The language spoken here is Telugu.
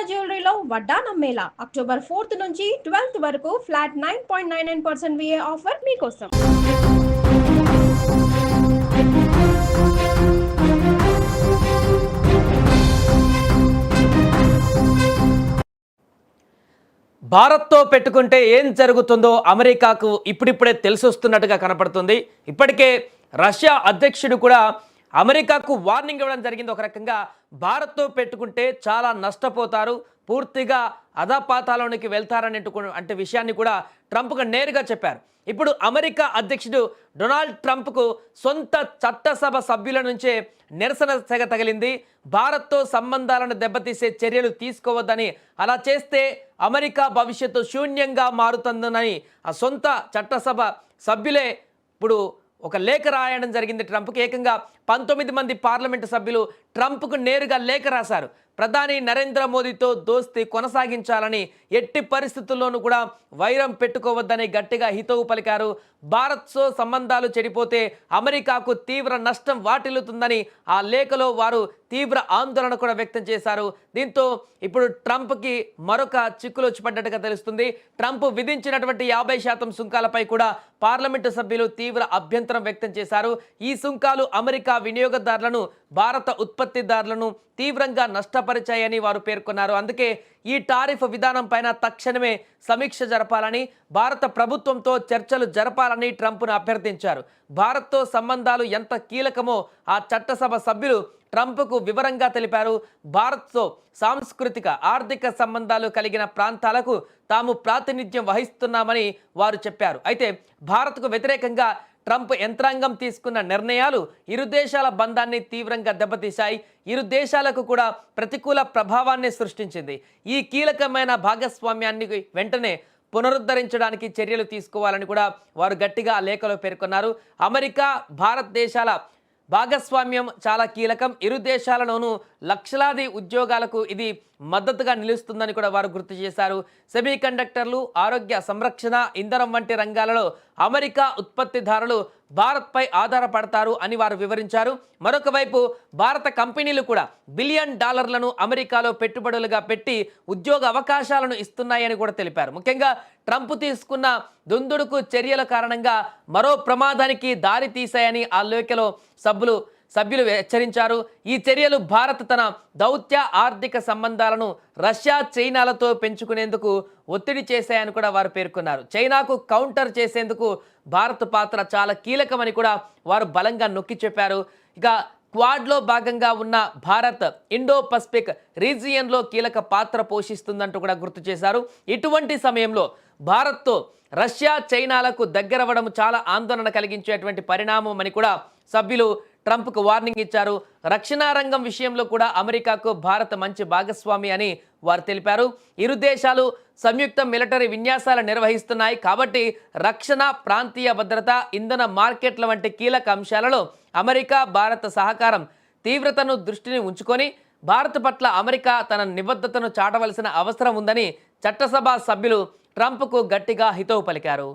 జ్యువెలరీలో వడ్డానం మేళా అక్టోబర్ 4th నుంచి 12th వరకు ఫ్లాట్ 9.99% విఏ ఆఫర్ మీకోసం. భారత్తో పెట్టుకుంటే ఏం జరుగుతుందో అమెరికాకు ఇప్పుడిప్పుడే తెలిసొస్తున్నట్టుగా కనపడుతుంది. ఇప్పటికే రష్యా అధ్యక్షుడు కూడా అమెరికాకు వార్నింగ్ ఇవ్వడం జరిగింది. ఒక రకంగా భారత్తో పెట్టుకుంటే చాలా నష్టపోతారు, పూర్తిగా అధపాతాళానికి వెళ్తారనే విషయాన్ని కూడా ట్రంప్కు నేరుగా చెప్పారు. ఇప్పుడు అమెరికా అధ్యక్షుడు డొనాల్డ్ ట్రంప్కు సొంత చట్టసభ సభ్యుల నుంచే నిరసన సెగ తగిలింది. భారత్తో సంబంధాలను దెబ్బతీసే చర్యలు తీసుకోవద్దని, అలా చేస్తే అమెరికా భవిష్యత్తు శూన్యంగా మారుతుందని ఆ సొంత చట్టసభ సభ్యులే ఇప్పుడు ఒక లేఖ రాయడం జరిగింది ట్రంప్కి. ఏకంగా 19 మంది పార్లమెంటు సభ్యులు ట్రంప్కు నేరుగా లేఖ రాశారు. ప్రధాని నరేంద్ర మోదీతో దోస్తీ కొనసాగించాలని, ఎట్టి పరిస్థితుల్లోనూ కూడా వైరం పెట్టుకోవద్దని గట్టిగా హితవు పలికారు. భారత్తో సంబంధాలు చెడిపోతే అమెరికాకు తీవ్ర నష్టం వాటిల్లుతుందని ఆ లేఖలో వారు తీవ్ర ఆందోళన కూడా వ్యక్తం చేశారు. దీంతో ఇప్పుడు ట్రంప్కి మరొక చిక్కులు వచ్చి పడ్డట్టుగా తెలుస్తుంది. ట్రంప్ విధించినటువంటి 50% సుంకాలపై కూడా పార్లమెంటు సభ్యులు తీవ్ర అభ్యంతరం వ్యక్తం చేశారు. ఈ సుంకాలు అమెరికా వినియోగదారులను, భారత ఉత్పత్తిదారులను తీవ్రంగా నష్టపరిచాయని వారు పేర్కొన్నారు. అందుకే ఈ టారిఫ్ విధానం పైన తక్షణమే సమీక్ష జరపాలని, భారత ప్రభుత్వంతో చర్చలు జరపాలని ట్రంప్ను అభ్యర్థించారు. భారత్తో సంబంధాలు ఎంత కీలకమో ఆ చట్టసభ సభ్యులు ట్రంప్కు వివరంగా తెలిపారు. భారత్తో సాంస్కృతిక, ఆర్థిక సంబంధాలు కలిగిన ప్రాంతాలకు తాము ప్రాతినిధ్యం వహిస్తున్నామని వారు చెప్పారు. అయితే భారత్కు వ్యతిరేకంగా ట్రంప్ యంత్రాంగం తీసుకున్న నిర్ణయాలు ఇరు దేశాల బంధాన్ని తీవ్రంగా దెబ్బతీశాయి. ఇరు దేశాలకు కూడా ప్రతికూల ప్రభావాన్ని సృష్టించింది. ఈ కీలకమైన భాగస్వామ్యాన్ని వెంటనే పునరుద్ధరించడానికి చర్యలు తీసుకోవాలని కూడా వారు గట్టిగా ఆ లేఖలో పేర్కొన్నారు. అమెరికా, భారతదేశాల భాగస్వామ్యం చాలా కీలకం. ఇరు దేశాలలోనూ లక్షలాది ఉద్యోగాలకు ఇది మద్దతుగా నిలుస్తుందని కూడా వారు గుర్తు చేశారు. సెమీకండక్టర్లు, ఆరోగ్య సంరక్షణ, ఇంధనం వంటి రంగాలలో అమెరికా ఉత్పత్తిదారులు భారత్పై ఆధారపడతారు అని వారు వివరించారు. మరొక వైపు భారత కంపెనీలు కూడా $1 బిలియన్ అమెరికాలో పెట్టుబడులుగా పెట్టి ఉద్యోగ అవకాశాలను ఇస్తున్నాయని కూడా తెలిపారు. ముఖ్యంగా ట్రంప్ తీసుకున్న దుందుడుకు చర్యల కారణంగా మరో ప్రమాదానికి దారి తీశాయని ఆ లేఖలో సభ్యులు హెచ్చరించారు. ఈ చర్యలు భారత్ తన దౌత్య ఆర్థిక సంబంధాలను రష్యా, చైనాలతో పెంచుకునేందుకు ఒత్తిడి చేశాయని కూడా వారు పేర్కొన్నారు. చైనాకు కౌంటర్ చేసేందుకు భారత్ పాత్ర చాలా కీలకమని కూడా వారు బలంగా నొక్కి చెప్పారు. ఇక క్వాడ్లో భాగంగా ఉన్న భారత్ ఇండో పసిఫిక్ రీజియన్లో కీలక పాత్ర పోషిస్తుందంటూ కూడా గుర్తు చేశారు. ఇటువంటి సమయంలో భారత్తో రష్యా, చైనాలకు దగ్గరవ్వడం చాలా ఆందోళన కలిగించేటువంటి పరిణామం అని కూడా సభ్యులు ట్రంప్కు వార్నింగ్ ఇచ్చారు. రక్షణ రంగం విషయంలో కూడా అమెరికాకు భారత్ మంచి భాగస్వామి అని వారు తెలిపారు. ఇరు దేశాలు సంయుక్త మిలిటరీ విన్యాసాలు నిర్వహిస్తున్నాయి కాబట్టి రక్షణ, ప్రాంతీయ భద్రత, ఇంధన మార్కెట్ల వంటి కీలక అంశాలలో అమెరికా, భారత్ సహకారం తీవ్రతను దృష్టిని ఉంచుకొని భారత్ పట్ల అమెరికా తన నిబద్ధతను చాటవలసిన అవసరం ఉందని చట్టసభ సభ్యులు ట్రంప్కు గట్టిగా హితవు పలికారు.